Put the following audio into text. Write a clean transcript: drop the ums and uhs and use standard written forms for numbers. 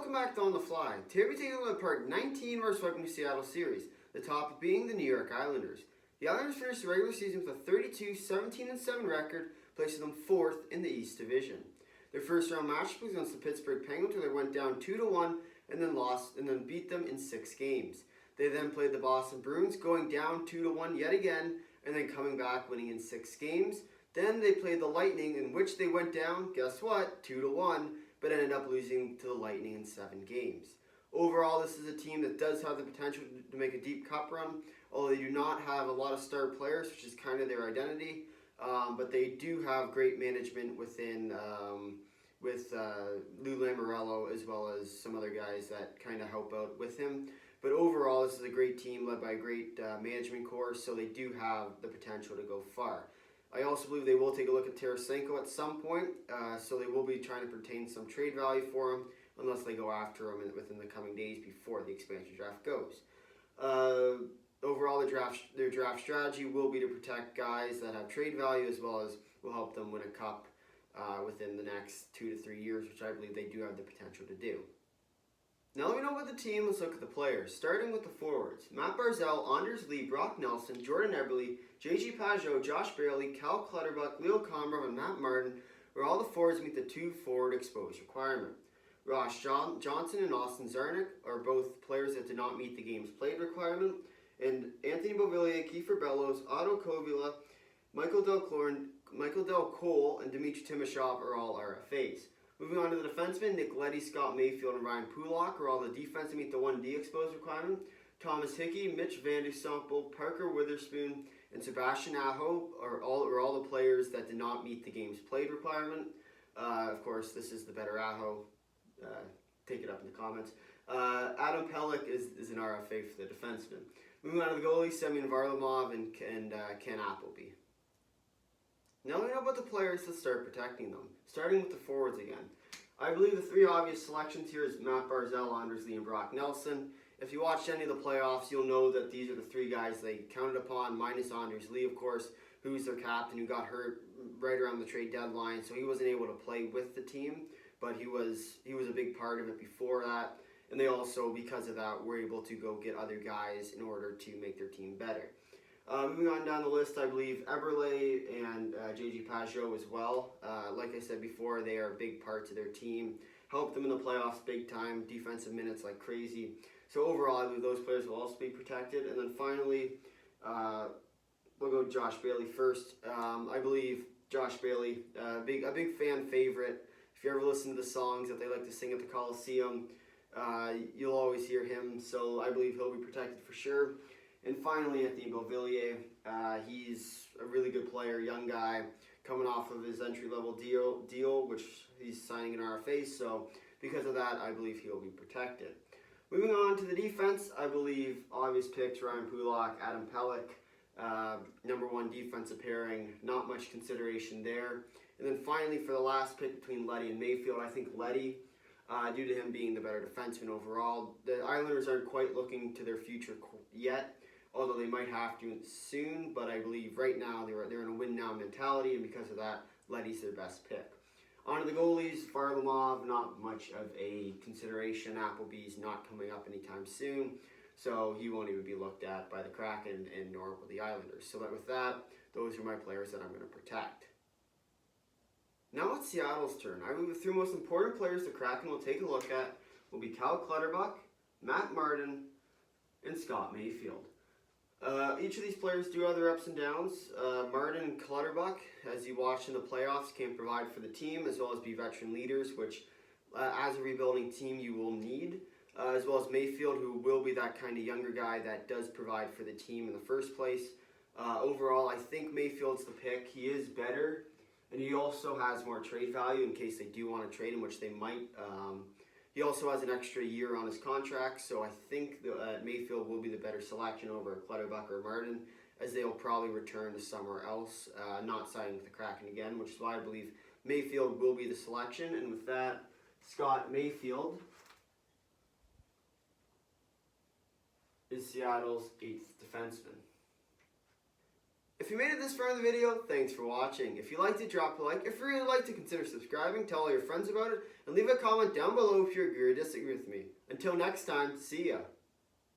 welcome back to On the Fly. Today we take a look at part 19 of our Sweeping Seattle series, the topic being the New York Islanders. The Islanders finished the regular season with a 32-17-7 record, placing them 4th in the East Division. Their first round match was against the Pittsburgh Penguins, where they went down 2-1 and then beat them in 6 games. They then played the Boston Bruins, going down 2-1 yet again, and then coming back, winning in 6 games. Then they played the Lightning, in which they went down, guess what, 2-1, but ended up losing to the Lightning in 7 games. Overall, this is a team that does have the potential to make a deep cup run, although they do not have a lot of star players, which is kind of their identity. But they do have great management within with Lou Lamoriello, as well as some other guys that kind of help out with him. But overall, this is a great team led by a great management core, so they do have the potential to go far. I also believe they will take a look at Tarasenko at some point, so they will be trying to retain some trade value for him, unless they go after him within the coming days before the expansion draft goes. Overall, their draft strategy will be to protect guys that have trade value, as well as will help them win a cup within the next 2 to 3 years, which I believe they do have the potential to do. Now that we know about the team, let's look at the players. Starting with the forwards: Matt Barzal, Anders Lee, Brock Nelson, Jordan Eberle, J.G. Pajot, Josh Bailey, Cal Clutterbuck, Leo Komarov, and Matt Martin were all the forwards meet the 2 forward exposed requirement. Ross Johnson and Austin Czarnik are both players that did not meet the games played requirement, and Anthony Beauvillier, Kiefer Bellows, Otto Kovila, Michael Del Cole, and Dmitry Timashov are all RFAs. Moving on to the defensemen: Nick Leddy, Scott Mayfield, and Ryan Pulock are all the defense to meet the 1D exposed requirement. Thomas Hickey, Mitch Van de Sample, Parker Witherspoon, and Sebastian Aho are all the players that did not meet the games played requirement. Of course, this is the better Aho. Take it up in the comments. Adam Pelech is an RFA for the defenseman. Moving on to the goalies: Semyon Varlamov and Ken Appleby. Now we know about the players to start protecting them. Starting with the forwards again. I believe the 3 obvious selections here is Matt Barzal, Anders Lee, and Brock Nelson. If you watched any of the playoffs, you'll know that these are the 3 guys they counted upon, minus Anders Lee, of course, who's their captain, who got hurt right around the trade deadline, so he wasn't able to play with the team, but he was a big part of it before that. And they also, because of that, were able to go get other guys in order to make their team better. Moving on down the list, I believe Eberle and J.G. Pajot as well. Like I said before, they are big parts of their team. Helped them in the playoffs big time, defensive minutes like crazy. So overall, I believe those players will also be protected. And then finally, we'll go Josh Bailey first. I believe Josh Bailey, a big fan favorite. If you ever listen to the songs that they like to sing at the Coliseum, you'll always hear him. So I believe he'll be protected for sure. And finally, Anthony Beauvillier, he's a really good player, young guy, coming off of his entry-level deal, which he's signing an RFA, so because of that, I believe he'll be protected. Moving on to the defense, I believe obvious picks: Ryan Pulock, Adam Pelech, number 1 defensive pairing, not much consideration there. And then finally, for the last pick between Leddy and Mayfield, I think Leddy, due to him being the better defenseman overall. The Islanders aren't quite looking to their future yet, although they might have to soon, but I believe right now they're in a win-now mentality, and because of that, Leddy's their best pick. On to the goalies: Varlamov, not much of a consideration. Appleby's not coming up anytime soon, so he won't even be looked at by the Kraken, and nor will the Islanders. So with that, those are my players that I'm going to protect. Now it's Seattle's turn. I believe the 3 most important players the Kraken will take a look at will be Cal Clutterbuck, Matt Martin, and Scott Mayfield. Each of these players do have their ups and downs. Martin and Clutterbuck, as you watched in the playoffs, can provide for the team, as well as be veteran leaders, which as a rebuilding team you will need, as well as Mayfield, who will be that kind of younger guy that does provide for the team in the first place. Overall, I think Mayfield's the pick. He is better, and he also has more trade value in case they do want to trade him, which they might. He also has an extra year on his contract, so I think Mayfield will be the better selection over Clutterbuck or Martin, as they will probably return to somewhere else, not signing with the Kraken again, which is why I believe Mayfield will be the selection. And with that, Scott Mayfield is Seattle's 8th defenseman. If you made it this far in the video, thanks for watching. If you liked it, drop a like. If you really liked it, consider subscribing, tell all your friends about it, and leave a comment down below if you agree or disagree with me. Until next time, see ya.